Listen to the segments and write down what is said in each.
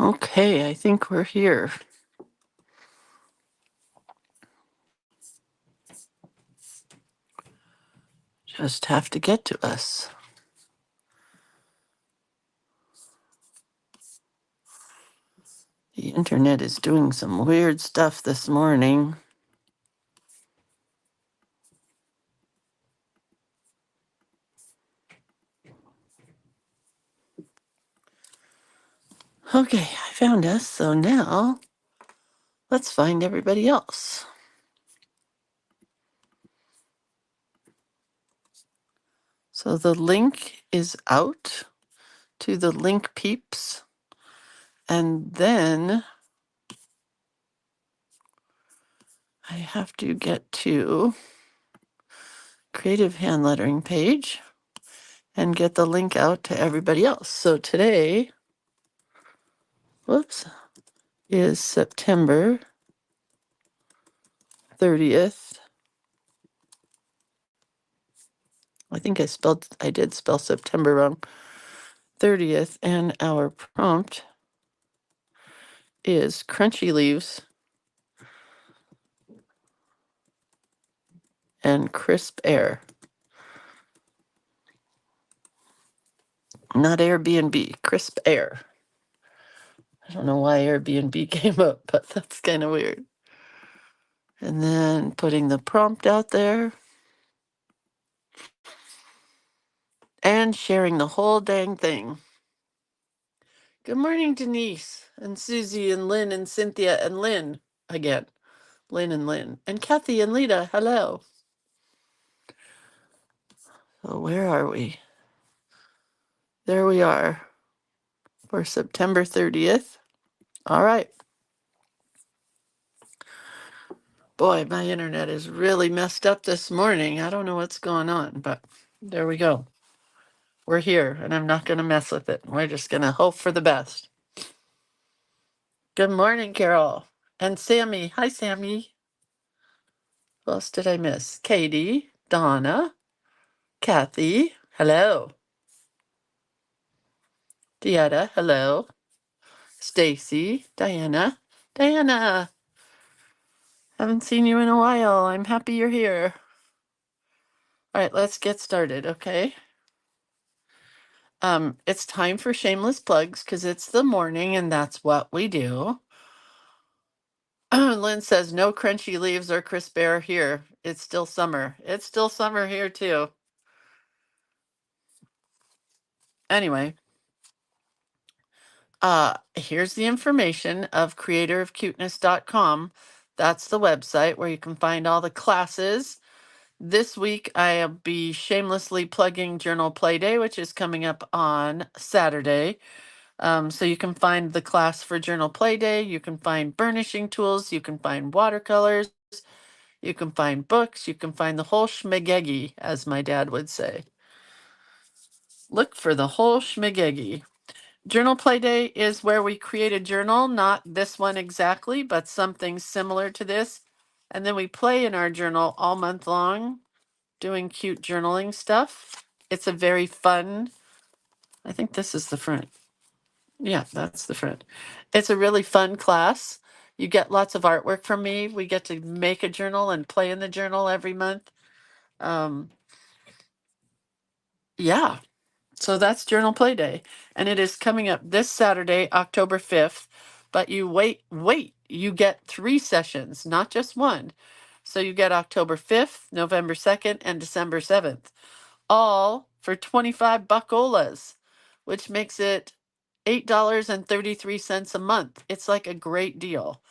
Okay, I think we're here. Just have to get to us. The internet is doing some weird stuff this morning. Okay, I found us, so now let's find everybody else. So the link is out to the link peeps, and then I have to get to creative hand lettering page and get the link out to everybody else. So today, is September 30th. I did spell September wrong. 30th, and our prompt is crunchy leaves and crisp air. Not Airbnb, crisp air. I don't know why Airbnb came up, but that's kind of weird. And then putting the prompt out there and sharing the whole dang thing. Good morning, Denise and Susie and Lynn and Cynthia and Lynn again. Lynn and Kathy and Lita. Hello. So where are we? There we are for September 30th. All right. Boy, my internet is really messed up this morning. I don't know what's going on, but there we go. We're here, and I'm not going to mess with it. We're just going to hope for the best. Good morning, Carol. And Sammy. Hi, Sammy. Who else did I miss? Katie, Donna, Kathy. Hello. Dieta. Hello. Stacy, Diana. Diana. Haven't seen you in a while. I'm happy you're here. All right, let's get started, okay? It's time for shameless plugs because it's the morning and that's what we do. Lynn says no crunchy leaves or crisp air here. It's still summer. It's still summer here too. Anyway, here's the information of creatorofcuteness.com. That's the website where you can find all the classes. This week, I'll be shamelessly plugging Journal Play Day, which is coming up on Saturday. So you can find the class for Journal Play Day. You can find burnishing tools. You can find watercolors. You can find books. You can find the whole schmegeggy, as my dad would say. Look for the whole schmegeggy. Journal Play Day is where we create a journal, not this one exactly, but something similar to this. And then we play in our journal all month long, doing cute journaling stuff. It's a very fun, I think this is the front. Yeah, that's the front. It's a really fun class. You get lots of artwork from me. We get to make a journal and play in the journal every month. Yeah, so that's Journal Play Day. And it is coming up this Saturday, October 5th. But you wait, you get 3 sessions, not just one. So you get October 5th, November 2nd, and December 7th. All for 25 buckolas, which makes it $8.33 a month. It's like a great deal.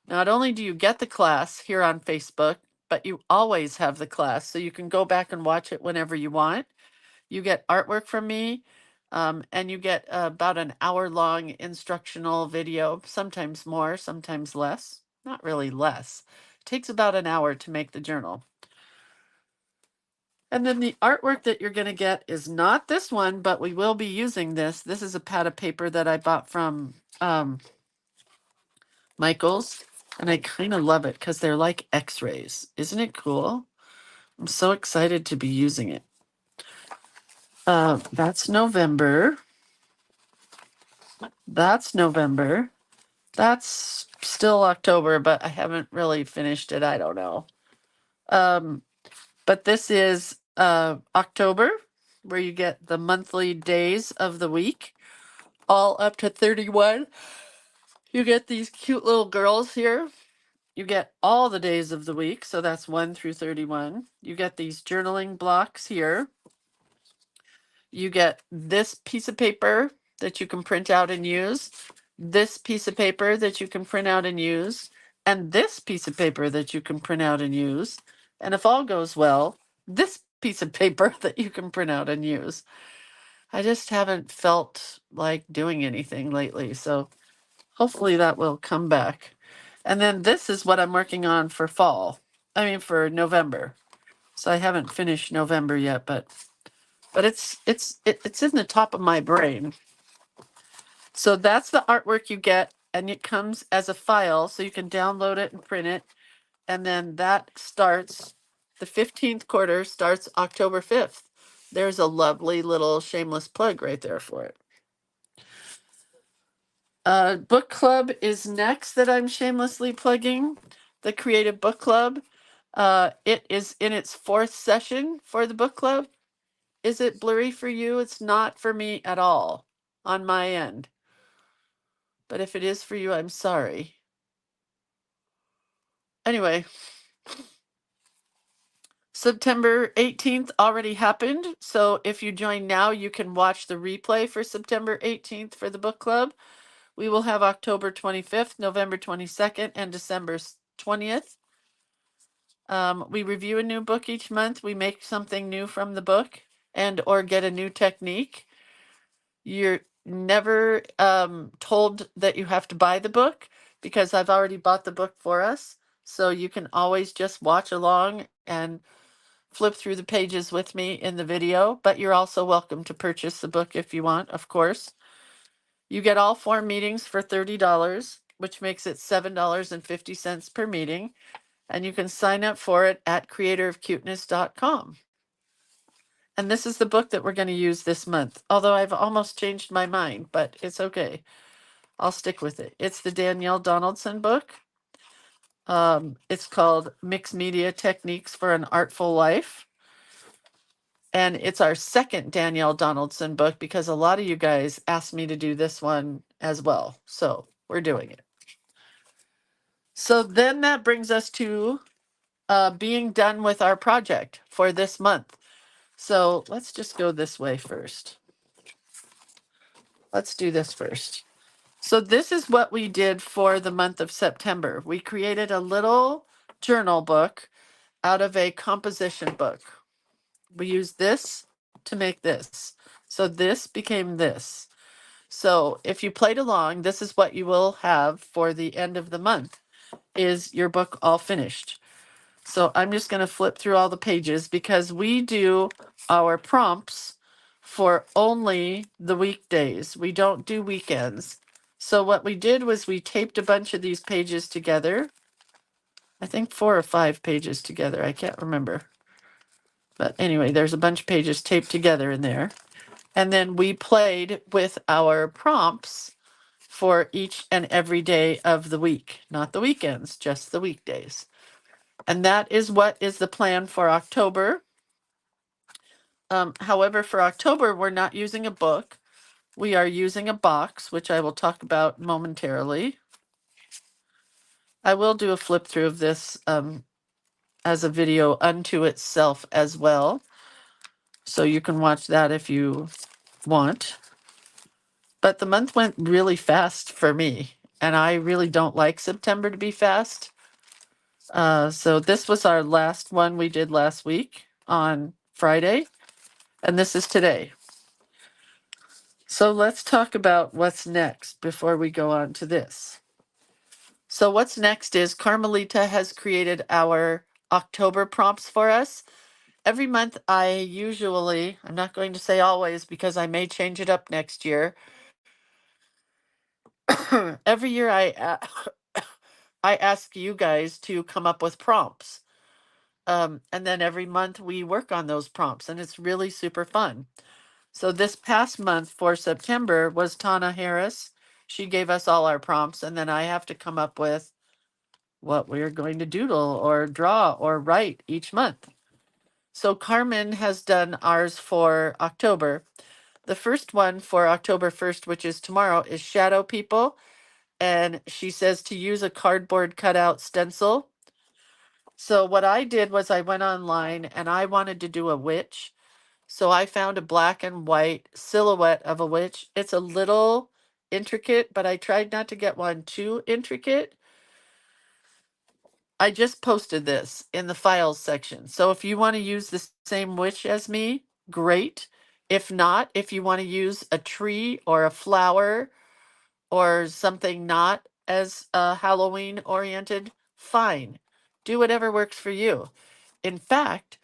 Not only do you get the class here on Facebook, but you always have the class, so you can go back and watch it whenever you want. You get artwork from me, and you get about an hour-long instructional video, sometimes more, sometimes less. Not really less. It takes about an hour to make the journal. And then the artwork that you're going to get is not this one, but we will be using this. This is a pad of paper that I bought from Michael's, and I kind of love it because they're like x-rays. Isn't it cool? I'm so excited to be using it. That's November. That's November. That's still October, but I haven't really finished it. I don't know. But this is October, where you get the monthly days of the week, all up to 31. You get these cute little girls here. You get all the days of the week, so that's 1 through 31. You get these journaling blocks here. You get this piece of paper that you can print out and use, this piece of paper that you can print out and use, and this piece of paper that you can print out and use. And if all goes well, this piece of paper that you can print out and use. I just haven't felt like doing anything lately, so hopefully that will come back. And then this is what I'm working on for fall. I mean for November. So I haven't finished November yet, but it's in the top of my brain. So that's the artwork you get, and it comes as a file, so you can download it and print it. And then that starts, the 15th quarter starts October 5th. There's a lovely little shameless plug right there for it. Book club is next that I'm shamelessly plugging. The Creative Book Club. It is in its 4th session for the book club. Is it blurry for you? It's not for me at all on my end. But if it is for you, I'm sorry. Anyway, September 18th already happened. So if you join now, you can watch the replay for September 18th for the book club. We will have October 25th, November 22nd, and December 20th. We review a new book each month. We make something new from the book and or get a new technique. You're never told that you have to buy the book because I've already bought the book for us. So you can always just watch along and flip through the pages with me in the video, but you're also welcome to purchase the book if you want, of course. You get all 4 meetings for $30, which makes it $7.50 per meeting. And you can sign up for it at creatorofcuteness.com. And this is the book that we're going to use this month, although I've almost changed my mind, but it's okay. I'll stick with it. It's the Danielle Donaldson book. It's called Mixed Media Techniques for an Artful Life. And it's our second Danielle Donaldson book because a lot of you guys asked me to do this one as well. So we're doing it. So then that brings us to being done with our project for this month. So let's just go this way first. Let's do this first. So this is what we did for the month of September. We created a little journal book out of a composition book. We used this to make this. So this became this. So if you played along, this is what you will have for the end of the month, is your book all finished. So I'm just going to flip through all the pages because we do our prompts for only the weekdays. We don't do weekends. So what we did was we taped a bunch of these pages together. I think 4 or 5 pages together. I can't remember. But anyway, there's a bunch of pages taped together in there. And then we played with our prompts for each and every day of the week, not the weekends, just the weekdays. And that is what is the plan for October. However, for October, we're not using a book. We are using a box, which I will talk about momentarily. I will do a flip through of this as a video unto itself as well. So you can watch that if you want. But the month went really fast for me, and I really don't like September to be fast. So this was our last one we did last week on Friday, and this is today. So let's talk about what's next before we go on to this. So what's next is Carmelita has created our October prompts for us. Every month I usually, I'm not going to say always because I may change it up next year. Every year I ask you guys to come up with prompts. And then every month we work on those prompts, and it's really super fun. So this past month for September was Tana Harris. she gave us all our prompts, and then I have to come up with what we're going to doodle or draw or write each month. So Carmen has done ours for October. The first one for October 1st, which is tomorrow, is Shadow People. And she says to use a cardboard cutout stencil. So what I did was I went online and I wanted to do a witch. So I found a black and white silhouette of a witch. It's a little intricate, but I tried not to get one too intricate. I just posted this in the files section. So if you want to use the same witch as me, great. If not, if you want to use a tree or a flower or something not as Halloween oriented, fine. Do whatever works for you. In fact,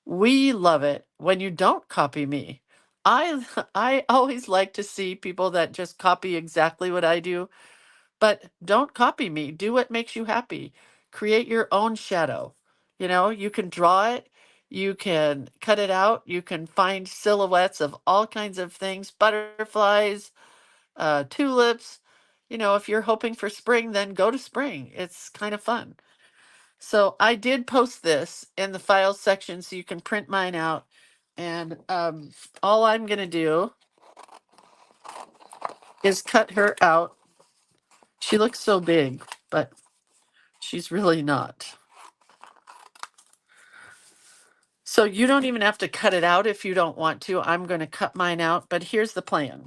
we love it when you don't copy me. I I always like to see people that just copy exactly what I do, but don't copy me. Do what makes you happy. Create your own shadow. You know, you can draw it, you can cut it out, you can find silhouettes of all kinds of things, butterflies, tulips. You know, if you're hoping for spring, then go to spring. It's kind of fun. So I did post this in the files section so you can print mine out. And all I'm going to do is cut her out. She looks so big, but she's really not. So you don't even have to cut it out if you don't want to. I'm going to cut mine out, but here's the plan.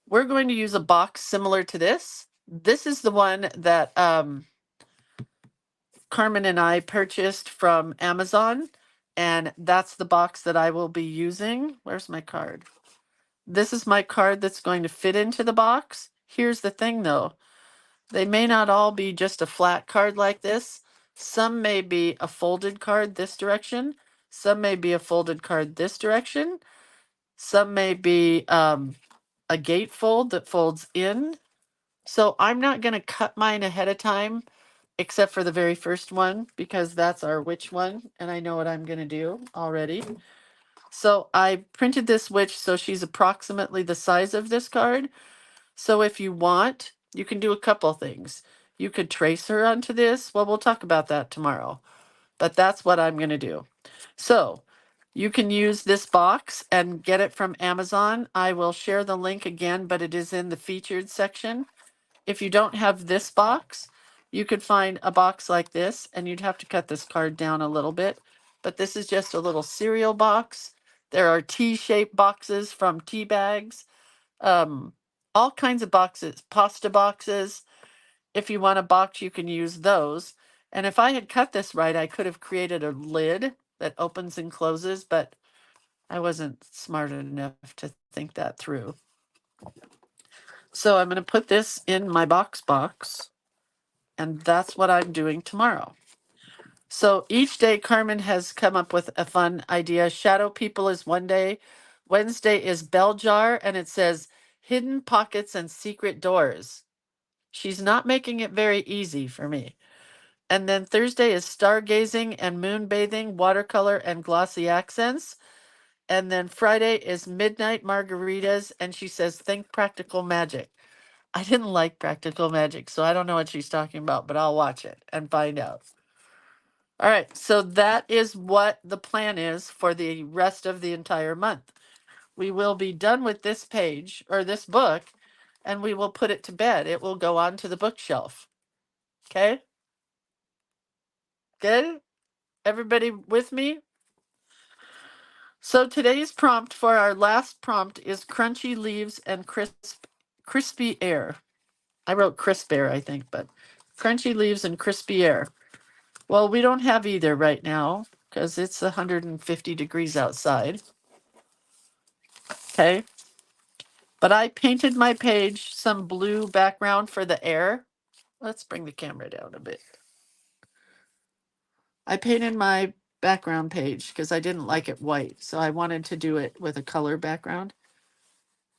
We're going to use a box similar to this. This is the one that Carmen and I purchased from Amazon, and that's the box that I will be using. Where's my card? This is my card that's going to fit into the box. Here's the thing though, they may not all be just a flat card like this. Some may be a folded card this direction. Some may be a folded card this direction. Some may be a gatefold that folds in. So I'm not going to cut mine ahead of time, except for the very first one, because that's our witch one, and I know what I'm going to do already. So I printed this witch so she's approximately the size of this card. So if you want, you can do a couple things. You could trace her onto this. Well, we'll talk about that tomorrow, but that's what I'm going to do. So you can use this box and get it from Amazon. I will share the link again, but it is in the featured section. If you don't have this box, you could find a box like this, and you'd have to cut this card down a little bit. But this is just a little cereal box. There are T-shaped boxes from tea bags, all kinds of boxes, pasta boxes. If you want a box, you can use those. And if I had cut this right, I could have created a lid that opens and closes, but I wasn't smart enough to think that through. So I'm going to put this in my box, and that's what I'm doing tomorrow. So each day, Carmen has come up with a fun idea. Shadow People is one day. Wednesday is Bell Jar, and it says hidden pockets and secret doors. She's not making it very easy for me. And then Thursday is stargazing and moon bathing, watercolor and glossy accents. And then Friday is midnight margaritas, and she says, think practical magic. I didn't like practical magic, so I don't know what she's talking about, but I'll watch it and find out. All right, so that is what the plan is for the rest of the entire month. We will be done with this page or this book, and we will put it to bed. It will go on to the bookshelf. Okay? Good? Everybody with me? So today's prompt for our last prompt is crunchy leaves and crispy air. I wrote crisp air, I think, but crunchy leaves and crispy air. Well, we don't have either right now because it's 150 degrees outside. Okay. But I painted my page some blue background for the air. Let's bring the camera down a bit. I painted my background page because I didn't like it white, so I wanted to do it with a color background.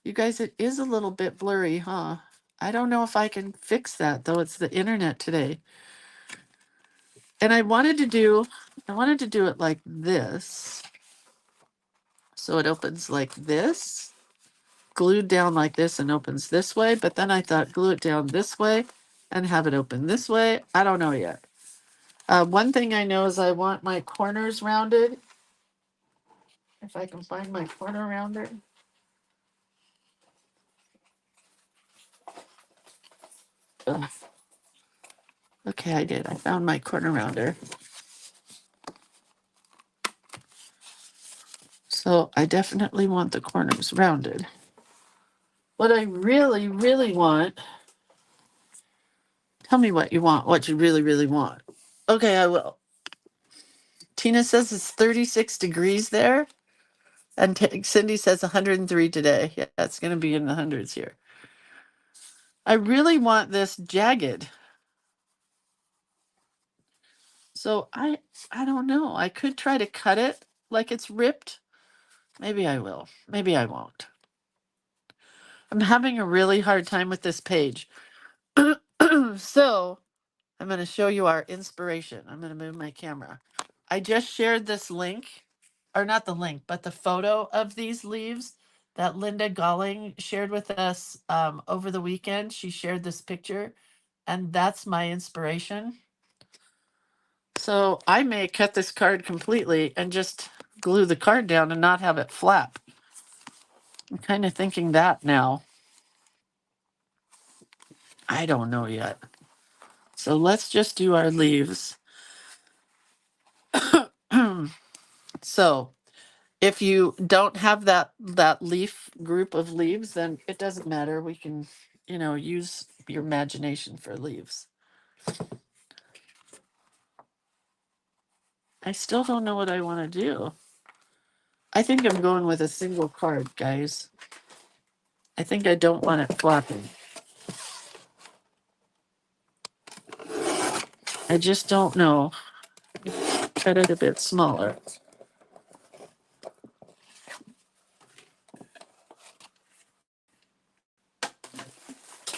You guys, it is a little bit blurry, huh? I don't know if I can fix that, though. It's the internet today. And I wanted to do it like this. So it opens like this. glued down like this and opens this way, but then I thought glue it down this way and have it open this way. I don't know yet. One thing I know is I want my corners rounded. If I can find my corner rounder. Ugh. Okay, I did. I found my corner rounder. So I definitely want the corners rounded. What I really, really want, tell me what you want, what you really, really want. Okay, I will. Tina says it's 36 degrees there. And Cindy says 103 today. Yeah, it's going to be in the hundreds here. I really want this jagged. So I don't know. I could try to cut it like it's ripped. Maybe I will. Maybe I won't. I'm having a really hard time with this page. So I'm going to show you our inspiration. I'm going to move my camera. I just shared this link, or not the link, but the photo of these leaves that Linda Galling shared with us over the weekend. She shared this picture, and that's my inspiration. So I may cut this card completely and just glue the card down and not have it flap. I'm kind of thinking that now. I don't know yet. So let's just do our leaves. So if you don't have that leaf group of leaves, then it doesn't matter. We can, use your imagination for leaves. I still don't know what I want to do. I think I'm going with a single card, guys. I think I don't want it flopping. I just don't know. Cut it a bit smaller.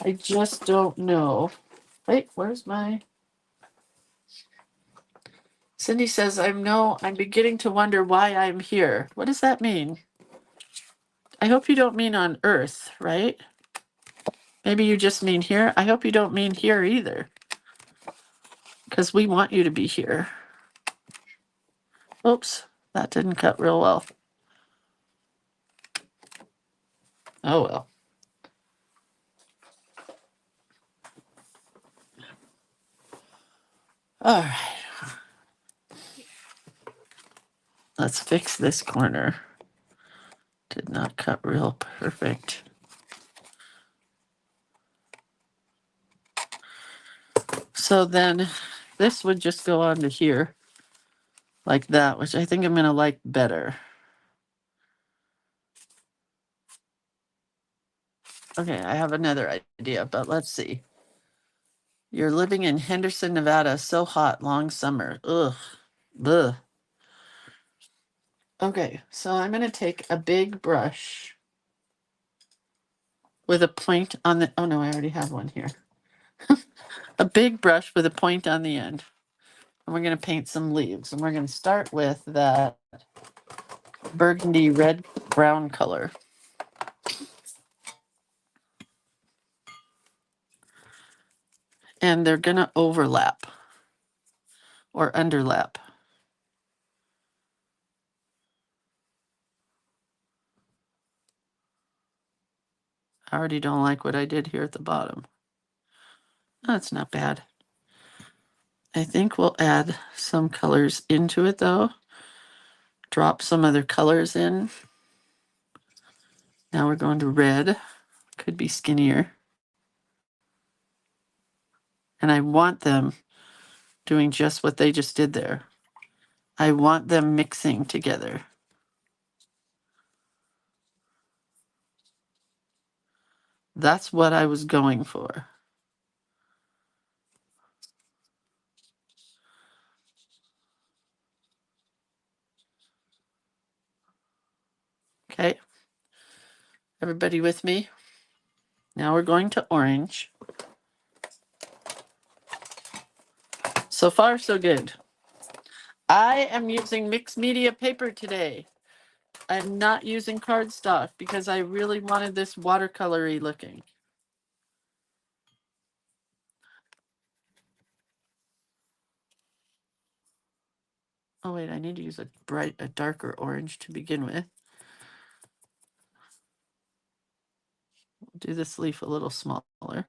I just don't know. Wait, where's my... Cindy says, I'm beginning to wonder why I'm here. What does that mean? I hope you don't mean on Earth, right? Maybe you just mean here. I hope you don't mean here either, because we want you to be here. Oops, that didn't cut real well. Oh well. All right. Let's fix this corner. Did not cut real perfect. So then this would just go on to here like that, which I think I'm going to like better. Okay, I have another idea, but let's see. You're living in Henderson, Nevada. So hot, long summer. Ugh. Ugh. Okay, so I'm going to take a big brush with a point on the... Oh no, I already have one here. A big brush with a point on the end. And we're going to paint some leaves. And we're going to start with that burgundy red brown color. And they're going to overlap or underlap. I already don't like what I did here at the bottom. That's not bad. I think we'll add some colors into it though. Drop some other colors in. Now we're going to red. Could be skinnier. And I want them doing just what they just did there. I want them mixing together. That's what I was going for. Okay. Everybody with me? Now we're going to orange. So far, so good. I am using mixed media paper today. I'm not using cardstock because I really wanted this watercolory looking. Oh wait, I need to use a darker orange to begin with. Do this leaf a little smaller.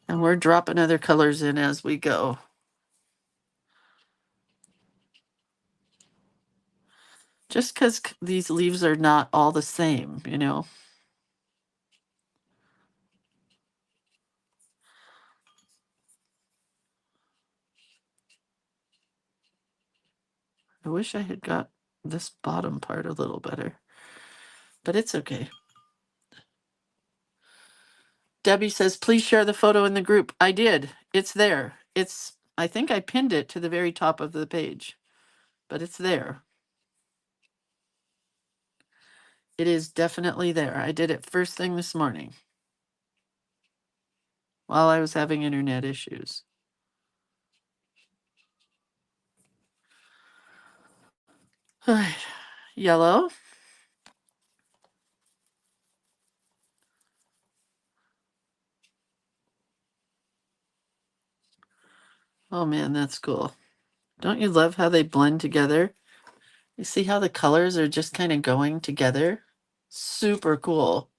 And we're dropping other colors in as we go. Just because these leaves are not all the same, you know. I wish I had got this bottom part a little better, but it's okay. Debbie says, please share the photo in the group. I did. It's there. I think I pinned it to the very top of the page, but it's there. It is definitely there. I did it first thing this morning while I was having internet issues. All right. Yellow. Oh man, that's cool. Don't you love how they blend together? You see how the colors are just kind of going together? Super cool.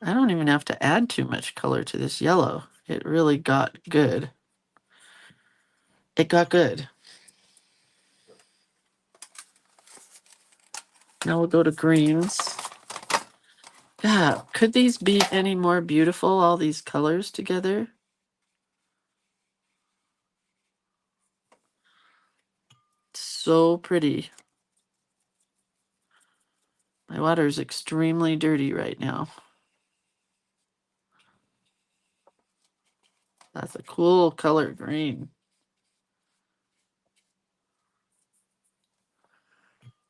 I don't even have to add too much color to this yellow. It really got good. It got good. Now we'll go to greens. Yeah, could these be any more beautiful, all these colors together? So pretty. My water is extremely dirty right now. That's a cool color green.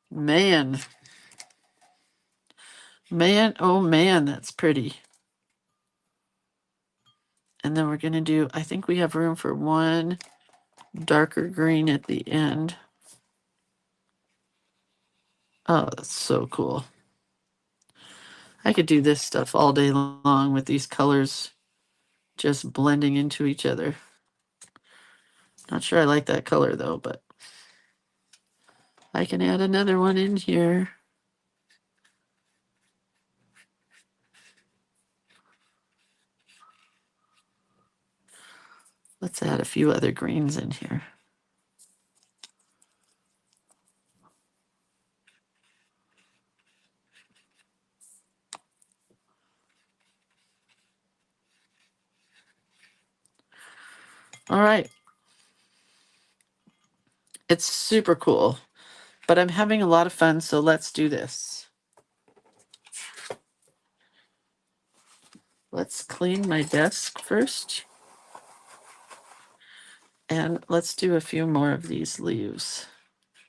Man. Man, oh man, that's pretty. And then we're going to do, I think we have room for one darker green at the end. Oh, that's so cool. I could do this stuff all day long with these colors just blending into each other. Not sure I like that color though, but I can add another one in here. Let's add a few other greens in here. All right. It's super cool, but I'm having a lot of fun, so let's do this. Let's clean my desk first. And let's do a few more of these leaves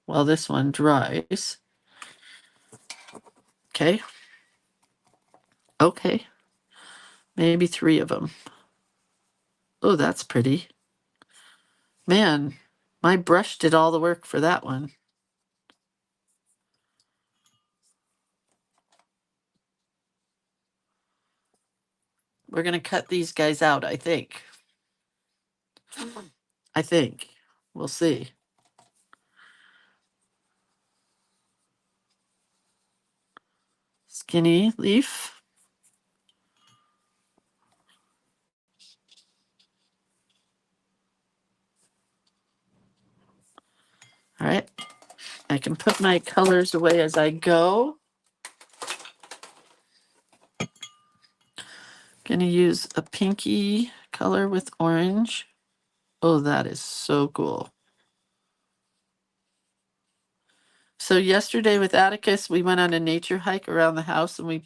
while this one dries. Okay. Okay. Maybe 3 of them. Oh, that's pretty. Man, my brush did all the work for that one. We're going to cut these guys out, I think. I think. We'll see. Skinny leaf. All right. I can put my colors away as I go. Gonna use a pinky color with orange. Oh, that is so cool. So yesterday with Atticus, we went on a nature hike around the house and we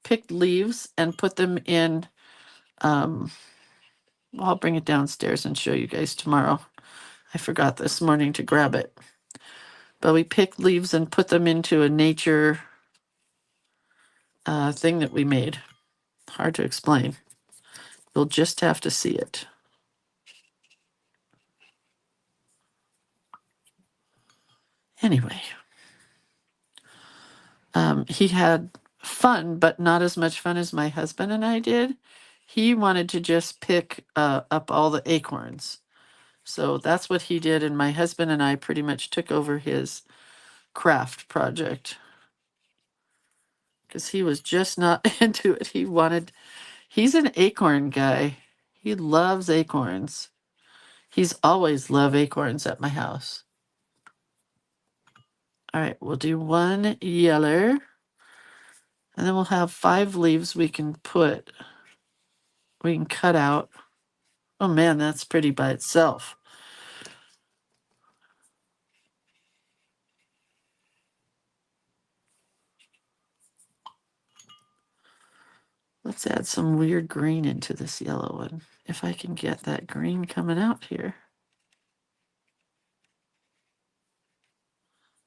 picked leaves and put them in. Well, I'll bring it downstairs and show you guys tomorrow. I forgot this morning to grab it. But we picked leaves and put them into a nature thing that we made. Hard to explain. You'll just have to see it. Anyway, he had fun, but not as much fun as my husband and I did. He wanted to just pick up all the acorns. So that's what he did, and my husband and I pretty much took over his craft project because he was just not into it. He's an acorn guy. He loves acorns. He's always loved acorns at my house. All right, we'll do one yeller, and then we'll have 5 leaves we can cut out. Oh man, that's pretty by itself. Let's add some weird green into this yellow one. If I can get that green coming out here.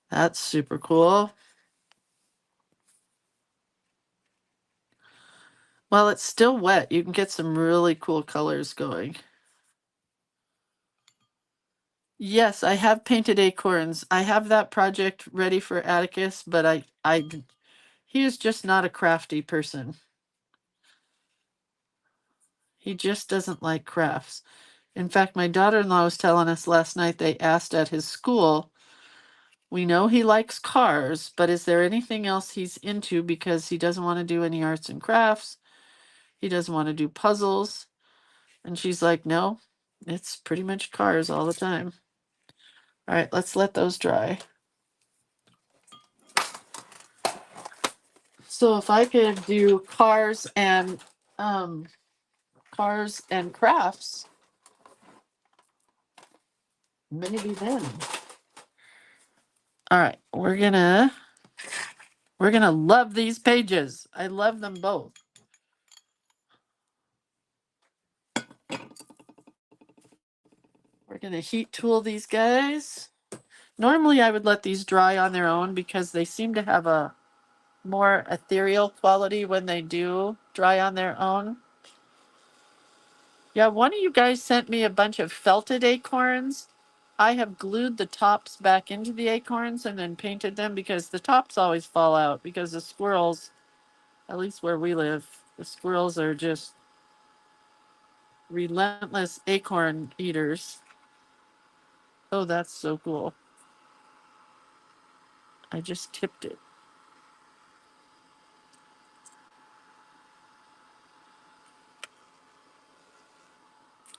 That's super cool. While it's still wet, you can get some really cool colors going. Yes, I have painted acorns. I have that project ready for Atticus, but he is just not a crafty person. He just doesn't like crafts. In fact, my daughter-in-law was telling us last night they asked at his school, we know he likes cars, but is there anything else he's into because he doesn't want to do any arts and crafts? He doesn't want to do puzzles. And she's like, no, it's pretty much cars all the time. All right, let's let those dry. So if I could do cars and crafts, maybe then. All right, we're gonna love these pages. I love them both. We're gonna heat tool these guys. Normally I would let these dry on their own because they seem to have a more ethereal quality when they do dry on their own. Yeah, one of you guys sent me a bunch of felted acorns. I have glued the tops back into the acorns and then painted them because the tops always fall out because the squirrels, at least where we live, the squirrels are just relentless acorn eaters. Oh, that's so cool. I just tipped it.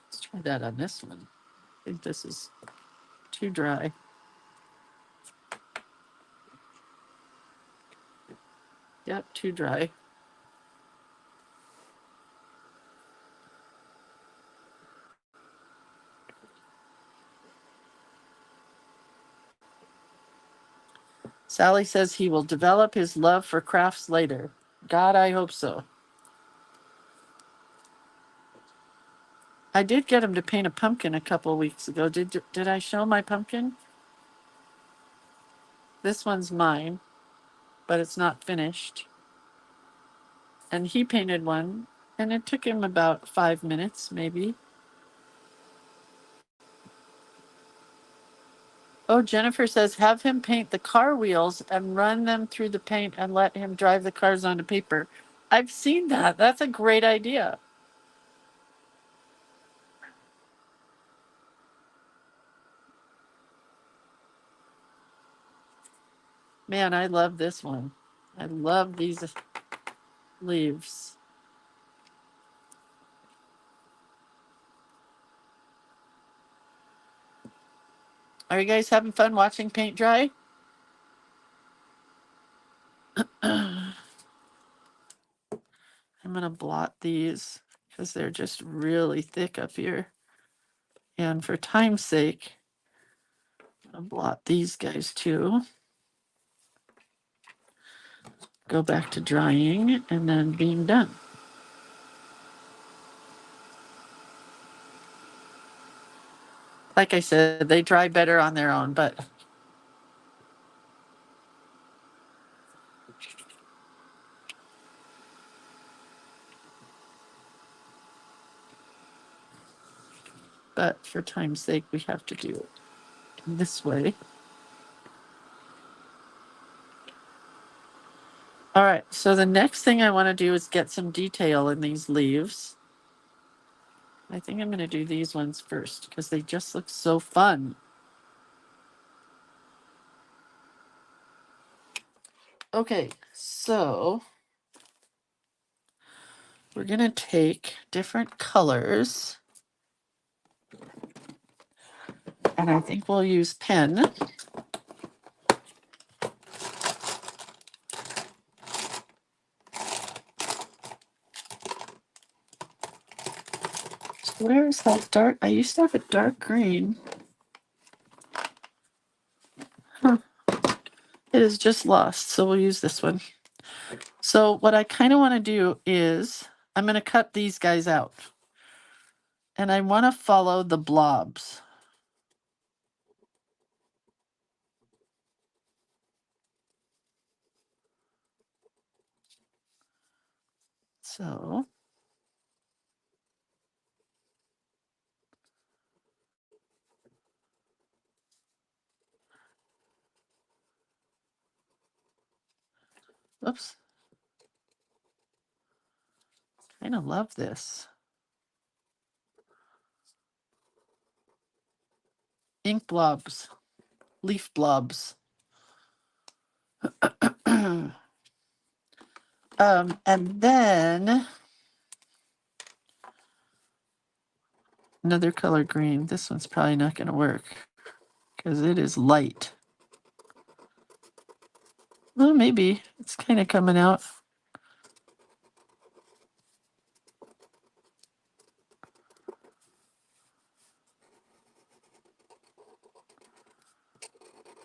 Let's try that on this one. I think this is too dry. Yep, too dry. Sally says he will develop his love for crafts later. God, I hope so. I did get him to paint a pumpkin a couple of weeks ago. Did I show my pumpkin? This one's mine, but it's not finished. And he painted one, and it took him about 5 minutes, maybe. Oh, Jennifer says have him paint the car wheels and run them through the paint and let him drive the cars onto paper. I've seen that. That's a great idea. Man, I love this one. I love these leaves. Are you guys having fun watching paint dry? I'm going to blot these because they're just really thick up here. And for time's sake, I'll blot these guys too. Go back to drying and then being done. Like I said, they dry better on their own, but but for time's sake, we have to do it this way. All right, so the next thing I want to do is get some detail in these leaves. I think I'm going to do these ones first because they just look so fun. Okay, so we're going to take different colors, and I think we'll use pen. Where is that dark? I used to have a dark green. Huh. It is just lost, so we'll use this one. So what I kind of want to do is I'm going to cut these guys out. And I want to follow the blobs. So oops. I kind of love this. Ink blobs, leaf blobs. And then another color green. This one's probably not going to work because it is light. Well, maybe it's kind of coming out.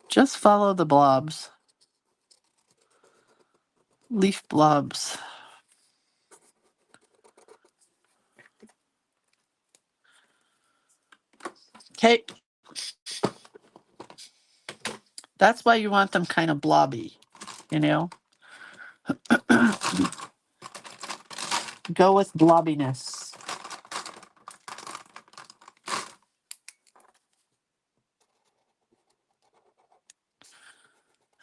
Just follow the blobs. Leaf blobs. Okay. That's why you want them kind of blobby, you know? Go with blobbiness.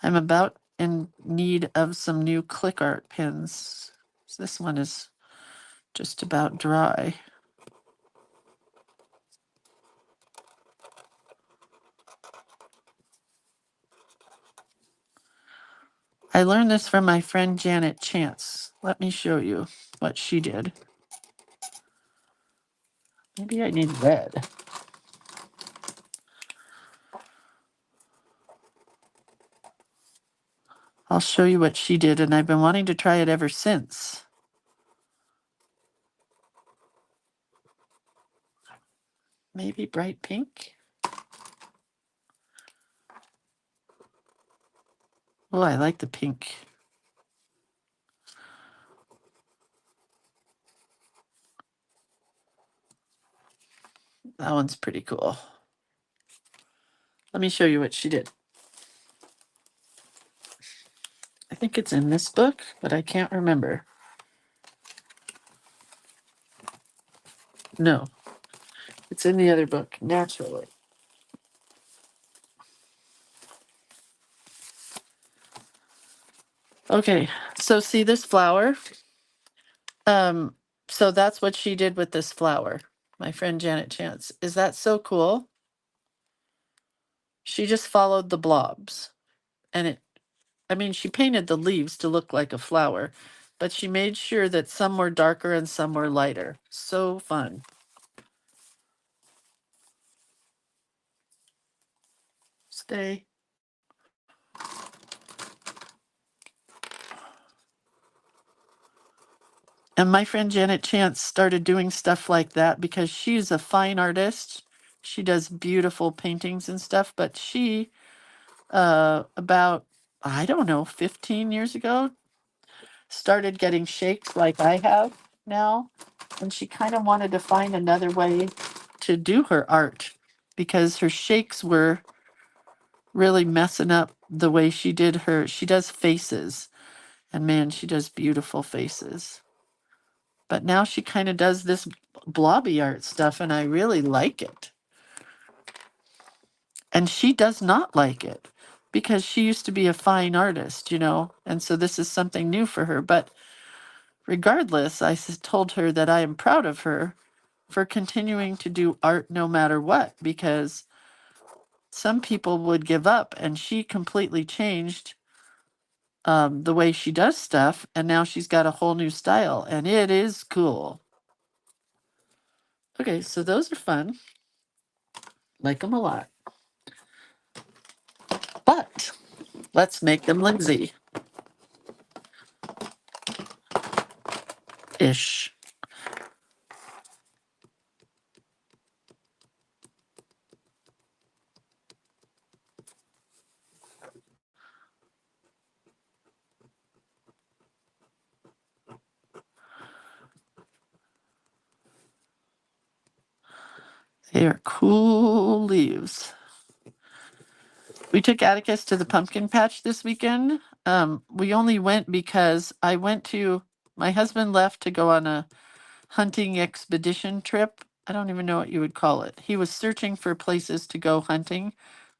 I'm about in need of some new click art pens. This one is just about dry. I learned this from my friend Janet Chance. Let me show you what she did. Maybe I need red. I'll show you what she did, and I've been wanting to try it ever since. Maybe bright pink? Oh, I like the pink. That one's pretty cool. Let me show you what she did. I think it's in this book, but I can't remember. No, it's in the other book, Naturally. Okay, so see this flower? So that's what she did with this flower, my friend Janet Chance. Is that so cool? She just followed the blobs. And I mean, she painted the leaves to look like a flower, but she made sure that some were darker and some were lighter. So fun. Stay. And my friend Janet Chance started doing stuff like that because she's a fine artist. She does beautiful paintings and stuff, but she, about, I don't know, 15 years ago, started getting shakes like I have now. And she kind of wanted to find another way to do her art because her shakes were really messing up the way she did her. She does faces, and man, she does beautiful faces. But now she kind of does this blobby art stuff, and I really like it. And she does not like it because she used to be a fine artist, and so this is something new for her. But regardless, told her that I am proud of her for continuing to do art no matter what, because some people would give up, and she completely changed the way she does stuff, and now she's got a whole new style, and it is cool. Okay, so those are fun. Like them a lot. But let's make them Lindsay-ish. They are cool leaves. We took Atticus to the pumpkin patch this weekend. We only went because my husband left to go on a hunting expedition trip. I don't even know what you would call it. He was searching for places to go hunting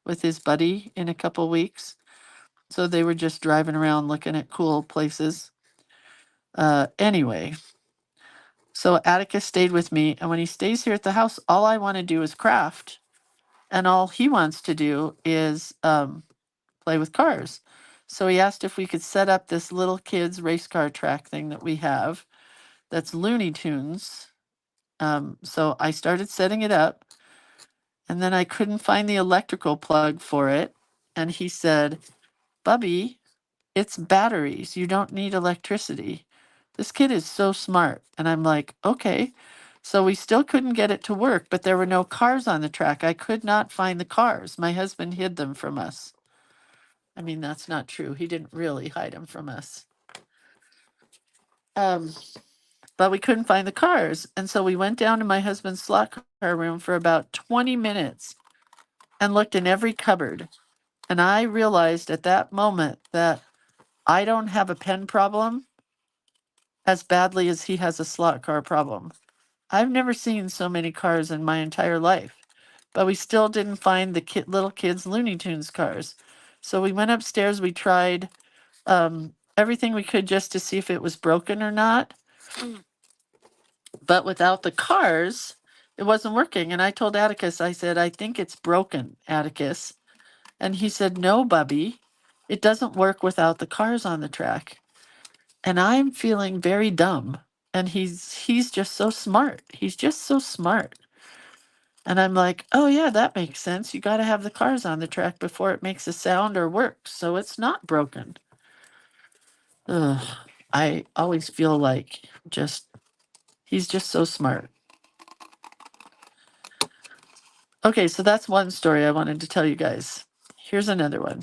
with his buddy in a couple weeks. So they were just driving around looking at cool places. Anyway, so Atticus stayed with me, and when he stays here at the house, all I want to do is craft, and all he wants to do is play with cars. So he asked if we could set up this little kids race car track thing that we have that's Looney Tunes. So I started setting it up, and then I couldn't find the electrical plug for it. And he said, Bubby, it's batteries. You don't need electricity. This kid is so smart. And I'm like, okay. So we still couldn't get it to work, but there were no cars on the track. I could not find the cars. My husband hid them from us. I mean, that's not true. He didn't really hide them from us. But we couldn't find the cars. And so we went down to my husband's slot car room for about 20 minutes and looked in every cupboard. And I realized at that moment that I don't have a pen problem as badly as he has a slot car problem. I've never seen so many cars in my entire life, but we still didn't find the little kids' Looney Tunes cars. So we went upstairs, we tried everything we could just to see if it was broken or not. But without the cars, it wasn't working. And I told Atticus, I said, I think it's broken, Atticus. And he said, no, Bubby, it doesn't work without the cars on the track. And I'm feeling very dumb. And he's just so smart. He's just so smart. And I'm like, oh yeah, that makes sense. You got to have the cars on the track before it makes a sound or works. So it's not broken. Ugh, I always feel like he's just so smart. Okay, so that's one story I wanted to tell you guys. Here's another one.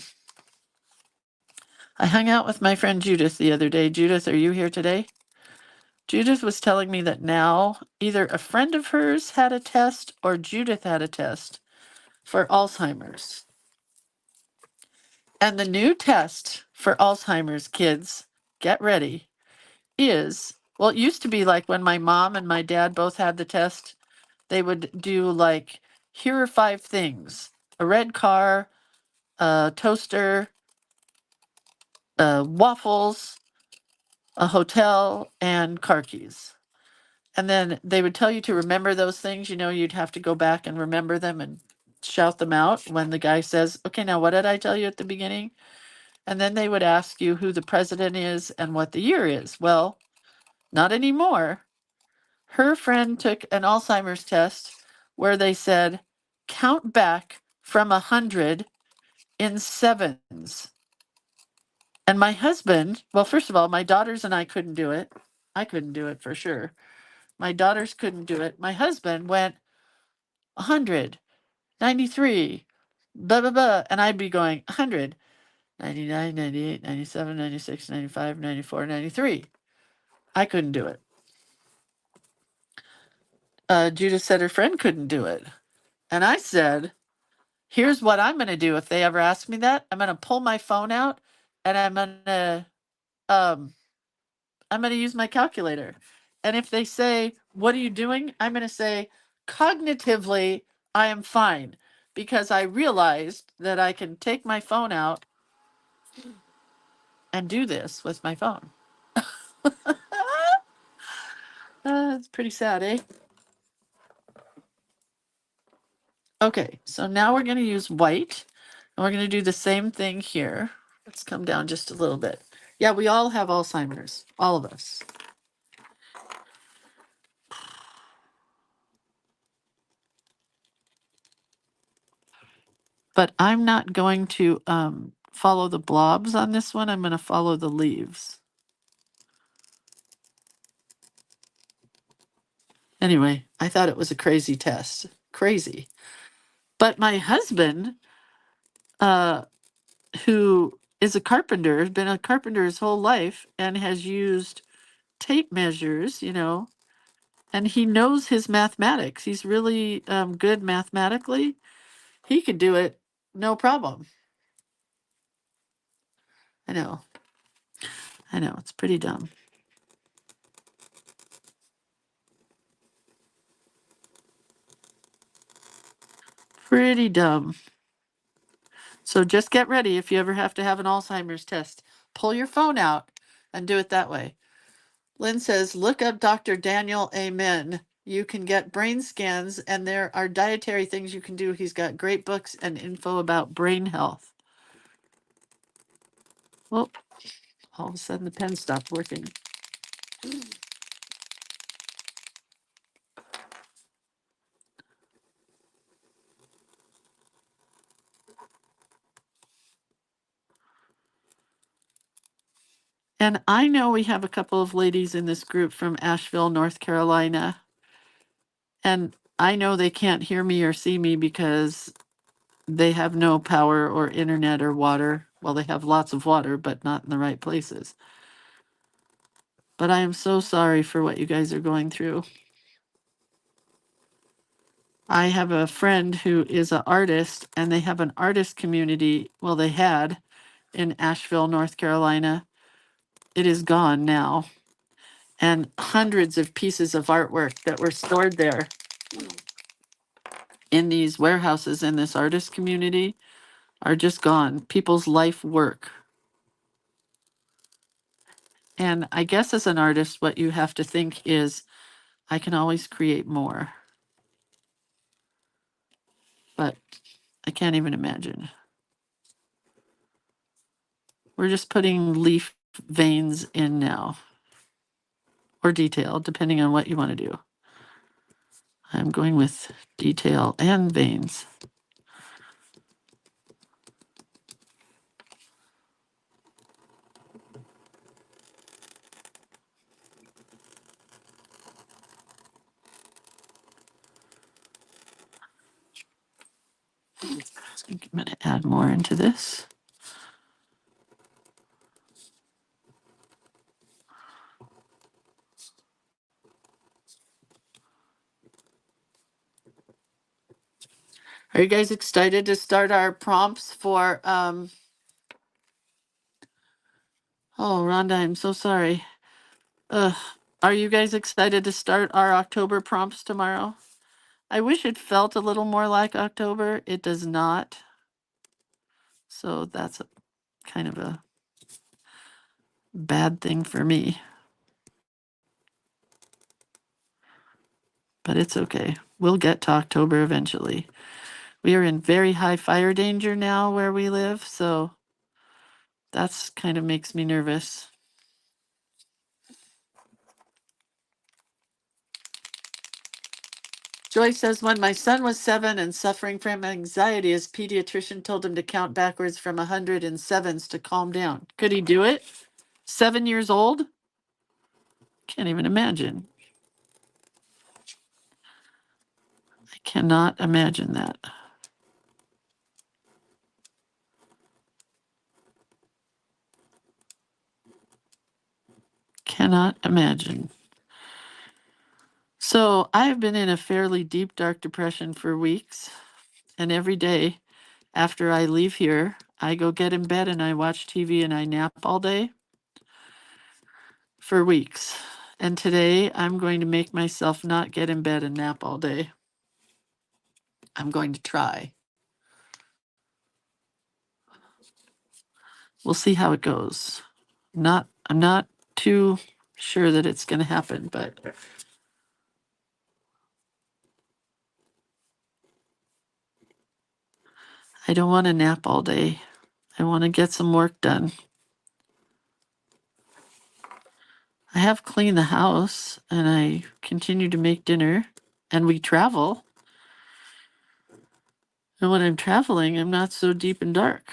I hung out with my friend Judith the other day. Judith, are you here today? Judith was telling me that now either a friend of hers had a test or Judith had a test for Alzheimer's. And the new test for Alzheimer's, kids, get ready, well, it used to be like when my mom and my dad both had the test, they would do like, here are 5 things: a red car, a toaster, waffles, a hotel, and car keys. And then they would tell you to remember those things. You'd have to go back and remember them and shout them out when the guy says, okay, now what did I tell you at the beginning? And then they would ask you who the president is and what the year is. Well, not anymore. Her friend took an Alzheimer's test where they said, count back from 100 in sevens. And my husband, well, first of all, my daughters and I couldn't do it. I couldn't do it for sure. My daughters couldn't do it. My husband went 100, 93, blah, blah, blah. And I'd be going 100, 99, 98, 97, 96, 95, 94, 93. I couldn't do it. Judith said her friend couldn't do it. And I said, here's what I'm going to do if they ever ask me that. I'm going to pull my phone out and I'm going to use my calculator. And if they say, what are you doing? I'm going to say, cognitively, I am fine because I realized that I can take my phone out and do this with my phone. It's pretty sad, eh? Okay, so now we're going to use white, and we're going to do the same thing here. Let's come down just a little bit. Yeah, we all have Alzheimer's, all of us. But I'm not going to follow the blobs on this one. I'm going to follow the leaves. Anyway, I thought it was a crazy test. Crazy. But my husband, uh, who is a carpenter, has been a carpenter his whole life and has used tape measures, and he knows his mathematics. He's really good mathematically. He could do it no problem. I know. I know. It's pretty dumb. Pretty dumb. So just get ready if you ever have to have an Alzheimer's test. Pull your phone out and do it that way. Lynn says, look up Dr. Daniel Amen. You can get brain scans, and there are dietary things you can do. He's got great books and info about brain health. Well, all of a sudden the pen stopped working. And I know we have a couple of ladies in this group from Asheville, North Carolina. And I know they can't hear me or see me because they have no power or internet or water. Well, they have lots of water, but not in the right places. But I am so sorry for what you guys are going through. I have a friend who is an artist, and they have an artist community. Well, they had in Asheville, North Carolina. It is gone now. And hundreds of pieces of artwork that were stored there in these warehouses in this artist community are just gone. People's life work. And I guess as an artist, what you have to think is, I can always create more. But I can't even imagine. We're just putting leaf veins in now, or detail, depending on what you want to do. I'm going with detail and veins. I think I'm going to add more into this. Are you guys excited to start our prompts for, oh, Rhonda, I'm so sorry. Are you guys excited to start our October prompts tomorrow? I wish it felt a little more like October. It does not. So that's kind of a bad thing for me. But it's okay. We'll get to October eventually. We are in very high fire danger now where we live, so that's kind of makes me nervous. Joyce says, when my son was 7 and suffering from anxiety, his pediatrician told him to count backwards from 107s to calm down. Could he do it? 7 years old? Can't even imagine. I cannot imagine that. Cannot imagine. So I have been in a fairly deep, dark depression for weeks. And every day after I leave here, I go get in bed and I watch TV and I nap all day for weeks. And today I'm going to make myself not get in bed and nap all day. I'm going to try. We'll see how it goes. I'm not too sure that it's going to happen, but I don't want to nap all day. I want to get some work done. I have cleaned the house and I continue to make dinner and we travel. And when I'm traveling, I'm not so deep and dark.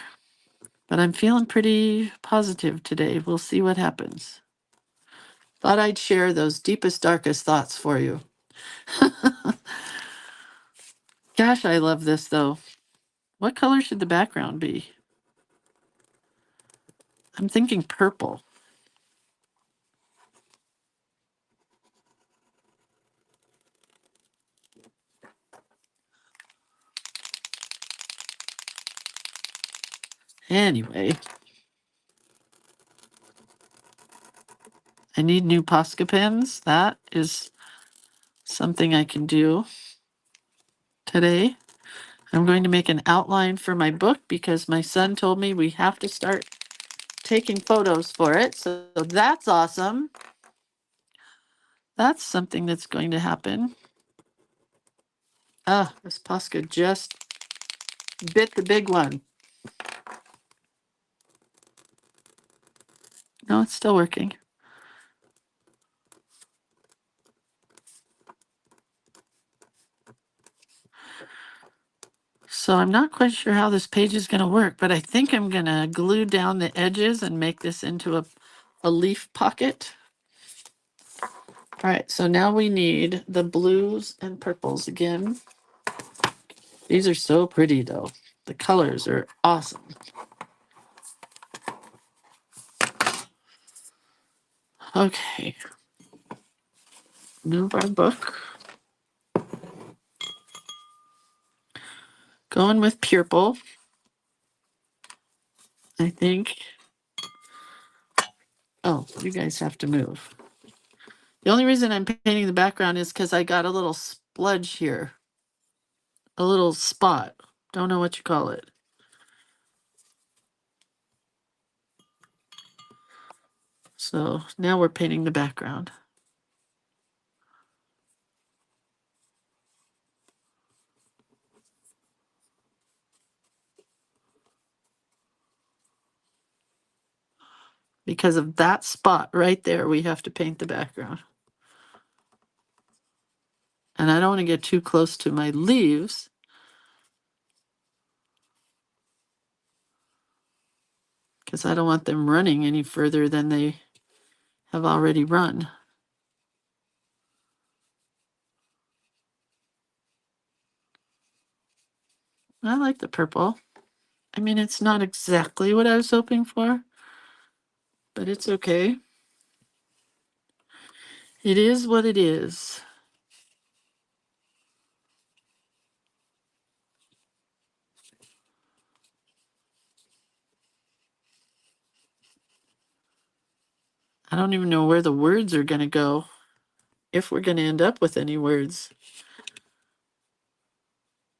But I'm feeling pretty positive today. We'll see what happens. Thought I'd share those deepest, darkest thoughts for you. Gosh, I love this though. What color should the background be? I'm thinking purple. Anyway, I need new Posca pens. That is something I can do today. I'm going to make an outline for my book because my son told me we have to start taking photos for it. So that's awesome. That's something that's going to happen. Ah, this Posca just bit the big one. No, it's still working. So I'm not quite sure how this page is going to work, but I think I'm going to glue down the edges and make this into a leaf pocket. All right, so now we need the blues and purples again. These are so pretty though. The colors are awesome. Okay. Move our book. Going with purple, I think. Oh, you guys have to move. The only reason I'm painting the background is because I got a little spludge here. A little spot. Don't know what you call it. So now we're painting the background. Because of that spot right there, we have to paint the background. And I don't want to get too close to my leaves. Because I don't want them running any further than they have already run. I like the purple. I mean, it's not exactly what I was hoping for, but it's okay. It is what it is. I don't even know where the words are going to go, if we're going to end up with any words.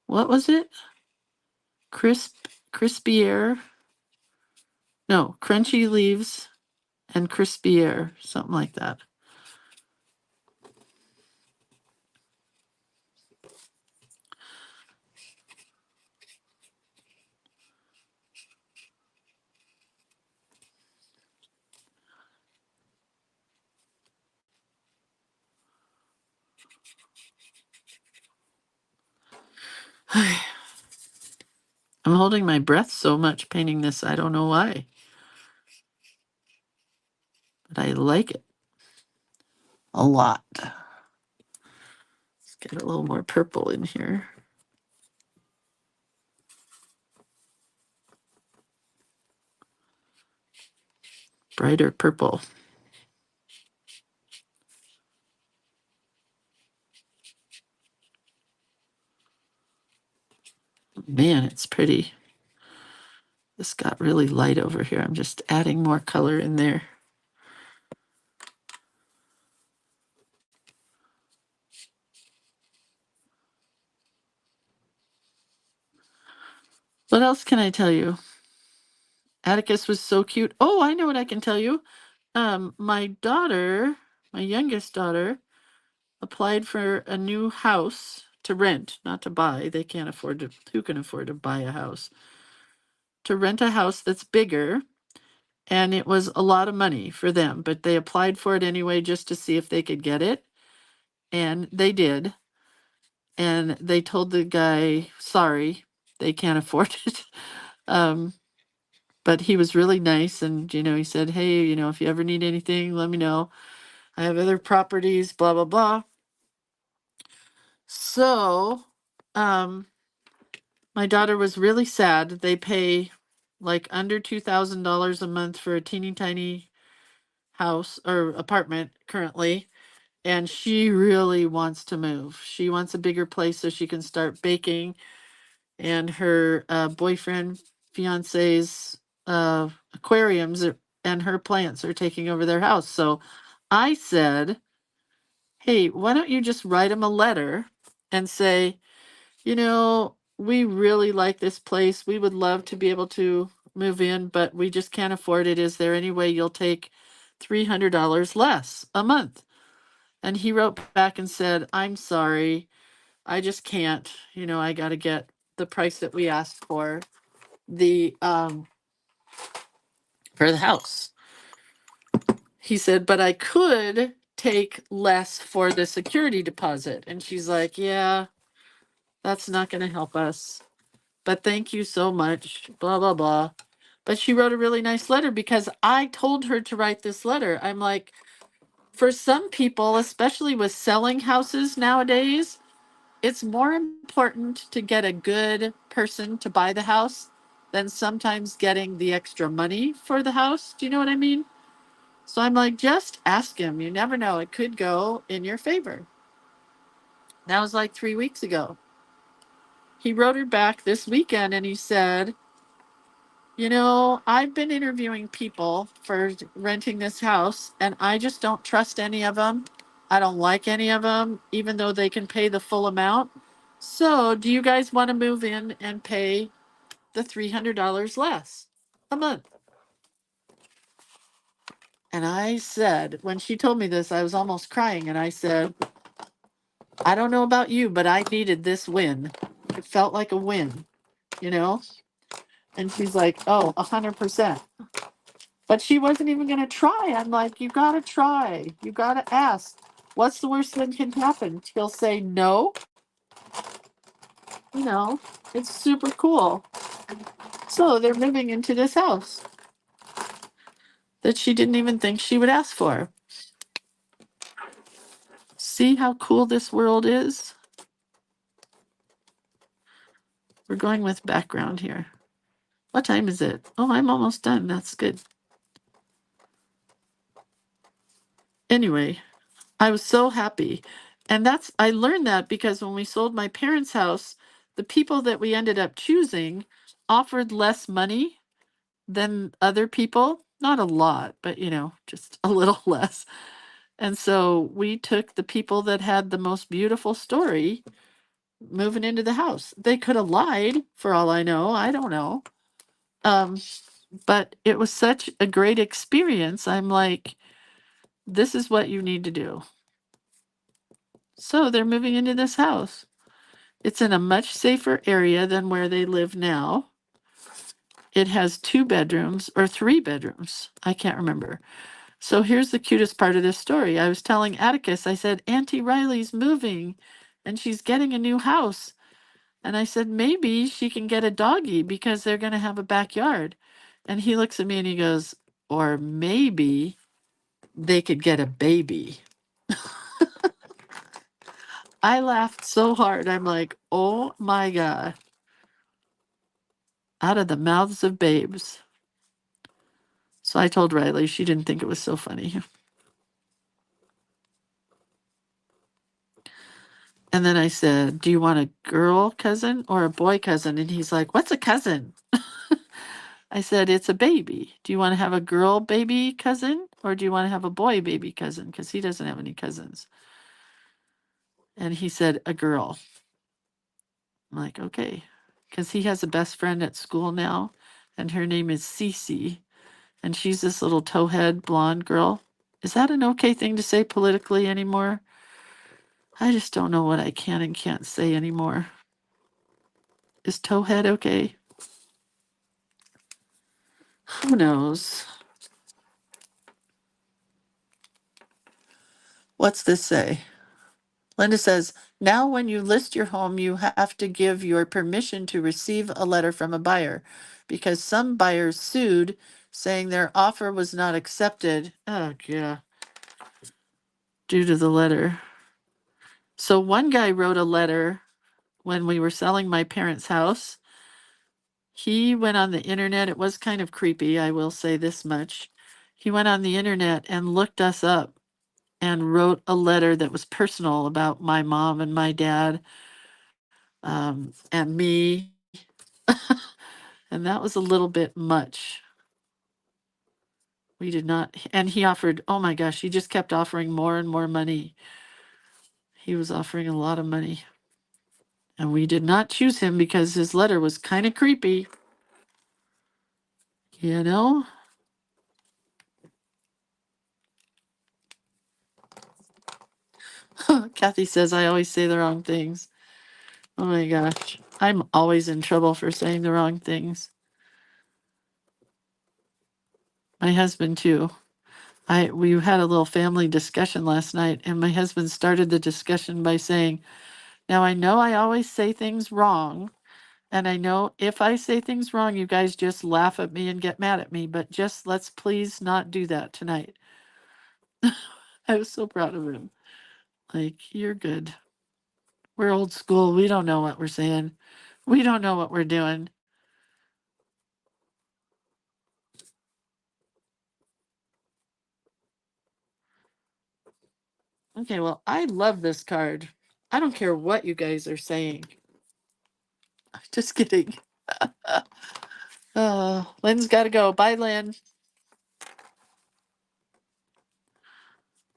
What was it? Crispy air? No, crunchy leaves and crispy air, something like that. I'm holding my breath so much painting this, I don't know why. But I like it a lot. Let's get a little more purple in here. Brighter purple. Man, it's pretty. This got really light over here. I'm just adding more color in there. What else can I tell you? Atticus was so cute. Oh, I know what I can tell you. My daughter, my youngest daughter, applied for a new house to rent, not to buy. They can't afford to, who can afford to buy a house? To rent a house that's bigger. And it was a lot of money for them, but they applied for it anyway just to see if they could get it. And they did. And they told the guy, sorry, they can't afford it. um, but he was really nice. And, he said, hey, if you ever need anything, let me know. I have other properties, blah, blah, blah. So, my daughter was really sad. They pay like under $2,000 a month for a teeny tiny house or apartment currently. And she really wants to move. She wants a bigger place so she can start baking. And her boyfriend, fiance's aquariums and her plants are taking over their house. So I said, hey, why don't you just write them a letter and say, we really like this place. We would love to be able to move in, but we just can't afford it. Is there any way you'll take $300 less a month? And he wrote back and said, I'm sorry. I just can't. I got to get the price that we asked for the house. He said, but I could take less for the security deposit. And she's like, yeah, that's not going to help us. But thank you so much, blah, blah, blah. But she wrote a really nice letter because I told her to write this letter. I'm like, for some people, especially with selling houses nowadays, it's more important to get a good person to buy the house than sometimes getting the extra money for the house. Do you know what I mean? So I'm like, just ask him. You never know. It could go in your favor. That was like 3 weeks ago. He wrote her back this weekend and he said, I've been interviewing people for renting this house and I just don't trust any of them. I don't like any of them, even though they can pay the full amount. So, do you guys want to move in and pay the $300 less a month? And I said, when she told me this, I was almost crying. And I said, I don't know about you, but I needed this win. It felt like a win, you know? And she's like, oh, 100%. But she wasn't even going to try. I'm like, you got to try. You got to ask. What's the worst that can happen? He'll say no. It's super cool. So they're moving into this house that she didn't even think she would ask for. See how cool this world is? We're going with background here. What time is it? Oh, I'm almost done. That's good. Anyway, I was so happy. And I learned that because when we sold my parents' house, the people that we ended up choosing offered less money than other people. Not a lot, but just a little less. And so we took the people that had the most beautiful story moving into the house. They could have lied for all I know. I don't know. Um, but it was such a great experience. I'm like, this is what you need to do. So they're moving into this house. It's in a much safer area than where they live now. It has 2 bedrooms or 3 bedrooms. I can't remember. So here's the cutest part of this story. I was telling Atticus, I said, Auntie Riley's moving and she's getting a new house. And I said, maybe she can get a doggy because they're going to have a backyard. And he looks at me and he goes, or maybe they could get a baby. I laughed so hard. I'm like, oh my God. Out of the mouths of babes. So I told Riley, she didn't think it was so funny. And then I said, do you want a girl cousin or a boy cousin? And he's like, what's a cousin? I said, it's a baby. Do you want to have a girl baby cousin or do you want to have a boy baby cousin? Because he doesn't have any cousins. And he said, a girl. I'm like, okay. because he has a best friend at school now, and her name is Cece, and she's this little towhead blonde girl. Is that an okay thing to say politically anymore? I just don't know what I can and can't say anymore. Is towhead okay? Who knows? What's this say? Linda says, now when you list your home, you have to give your permission to receive a letter from a buyer because some buyers sued saying their offer was not accepted. Oh, yeah. Due to the letter. So one guy wrote a letter when we were selling my parents' house. He went on the internet. It was kind of creepy, I will say this much. He went on the internet and looked us up and wrote a letter that was personal about my mom and my dad, and me. And that was a little bit much. We did not, and he offered, oh my gosh, he just kept offering more and more money. He was offering a lot of money. And we did not choose him because his letter was kind of creepy. You know? Kathy says I always say the wrong things. Oh my gosh. I'm always in trouble for saying the wrong things. My husband too. We had a little family discussion last night, and my husband started the discussion by saying, now I know I always say things wrong, and I know if I say things wrong, you guys just laugh at me and get mad at me, but just let's please not do that tonight. I was so proud of him. Like, you're good. We're old school. We don't know what we're saying. We don't know what we're doing. Okay, well, I love this card. I don't care what you guys are saying. Just kidding. Lynn's got to go. Bye, Lynn.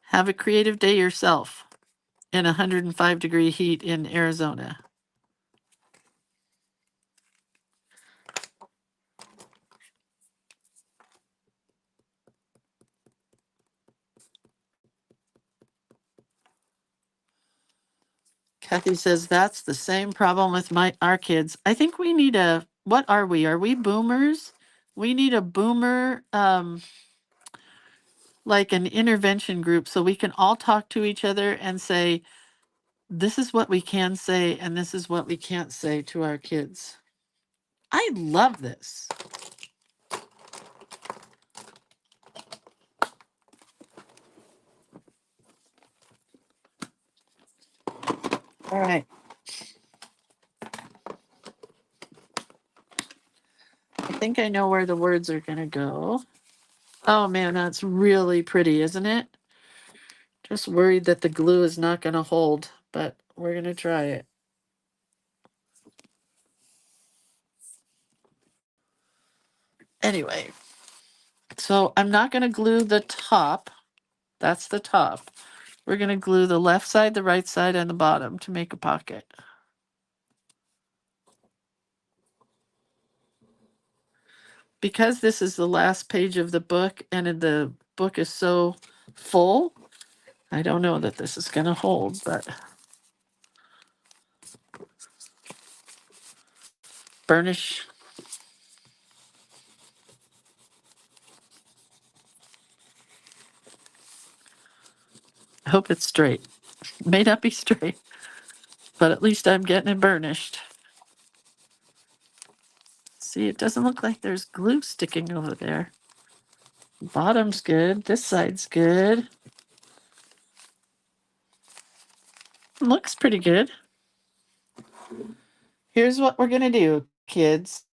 Have a creative day yourself in 105-degree heat in Arizona. Kathy says that's the same problem with our kids. I think we need a, what are we? Are we boomers? We need a boomer, like an intervention group, so we can all talk to each other and say, this is what we can say and this is what we can't say to our kids. I love this. All right. I think I know where the words are going to go. Oh man, that's really pretty, isn't it? Just worried that the glue is not going to hold, but we're going to try it. Anyway, so I'm not going to glue the top. That's the top. We're going to glue the left side, the right side, and the bottom to make a pocket. Because this is the last page of the book and the book is so full, I don't know that this is going to hold, but burnish. I hope it's straight. It may not be straight, but at least I'm getting it burnished. See, it doesn't look like there's glue sticking over there. Bottom's good. This side's good. Looks pretty good. Here's what we're going to do, kids.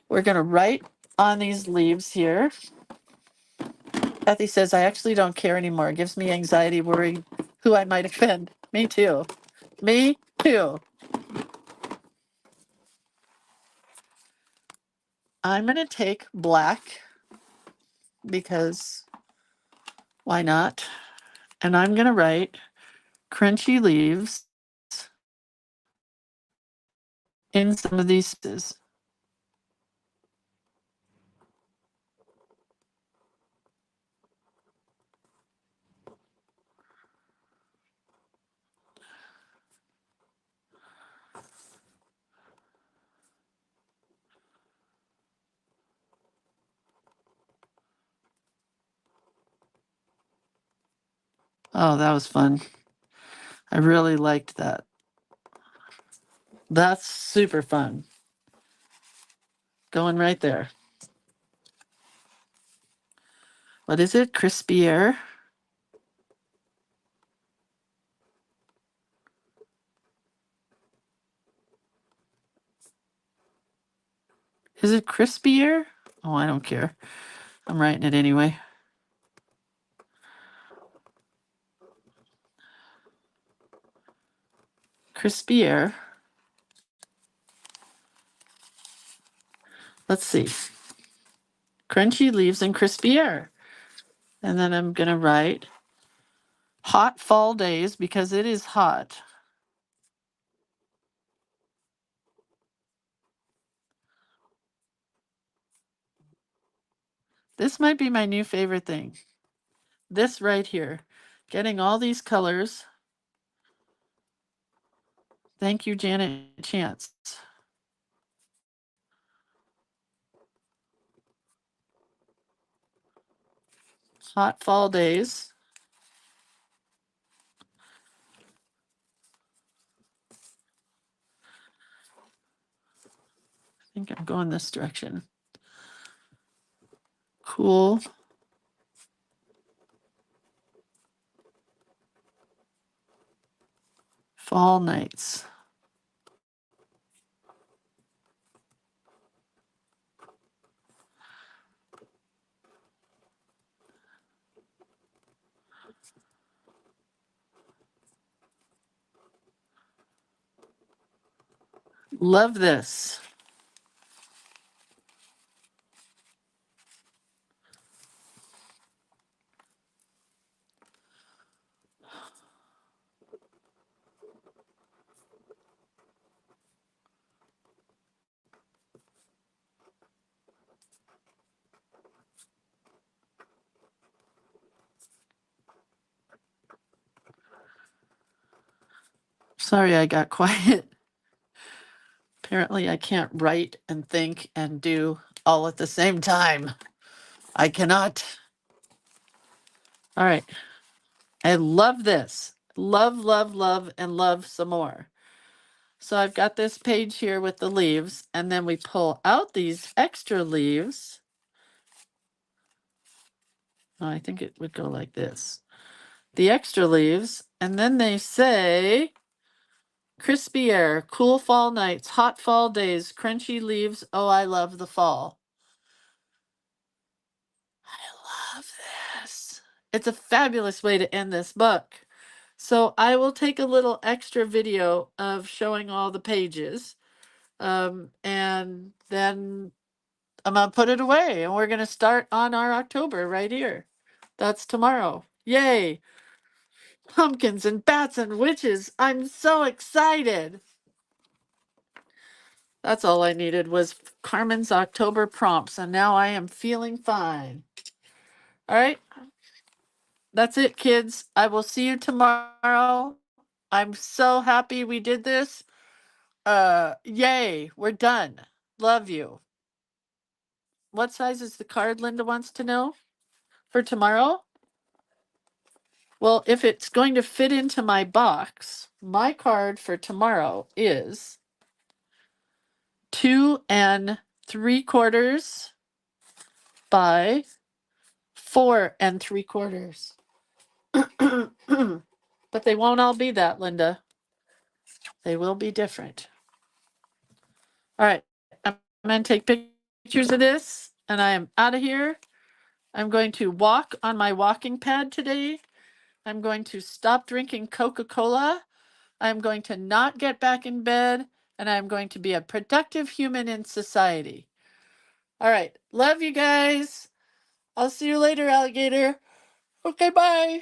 We're going to write on these leaves here. Kathy says, I actually don't care anymore. It gives me anxiety worrying who I might offend. Me too. Me too. I'm going to take black because why not? And I'm going to write crunchy leaves. some of these. Oh, that was fun. I really liked that. That's super fun. Going right there. What is it? Crispier? Is it crispier? Oh, I don't care. I'm writing it anyway. Crispier. Let's see. Crunchy leaves and crispy air. And then I'm going to write hot fall days because it is hot. This might be my new favorite thing. This right here. Getting all these colors. Thank you, Janet Chance. Hot fall days. I think I'm going this direction. Cool fall nights. Love this. Sorry, I got quiet. Apparently, I can't write and think and do all at the same time. I cannot. All right. I love this. Love, love, love, and love some more. So I've got this page here with the leaves, and then we pull out these extra leaves. Oh, I think it would go like this. The extra leaves, and then they say, crispy air, cool fall nights, hot fall days, crunchy leaves. Oh, I love the fall. I love this. It's a fabulous way to end this book. So I will take a little extra video of showing all the pages. And then I'm gonna put it away and we're gonna start on our October right here. That's tomorrow. Yay! Pumpkins and bats and witches. I'm so excited. That's all I needed was Carmen's October prompts, and now I am feeling fine. All right. That's it, kids. I will see you tomorrow. I'm so happy we did this. Yay, we're done. Love you. What size is the card, Linda wants to know? For tomorrow? Well, if it's going to fit into my box, my card for tomorrow is 2 3/4 by 4 3/4. But they won't all be that, Linda. They will be different. All right, I'm going to take pictures of this and I am out of here. I'm going to walk on my walking pad today. I'm going to stop drinking Coca-Cola. I'm going to not get back in bed, and I'm going to be a productive human in society. All right. Love you guys. I'll see you later, alligator. Okay, bye.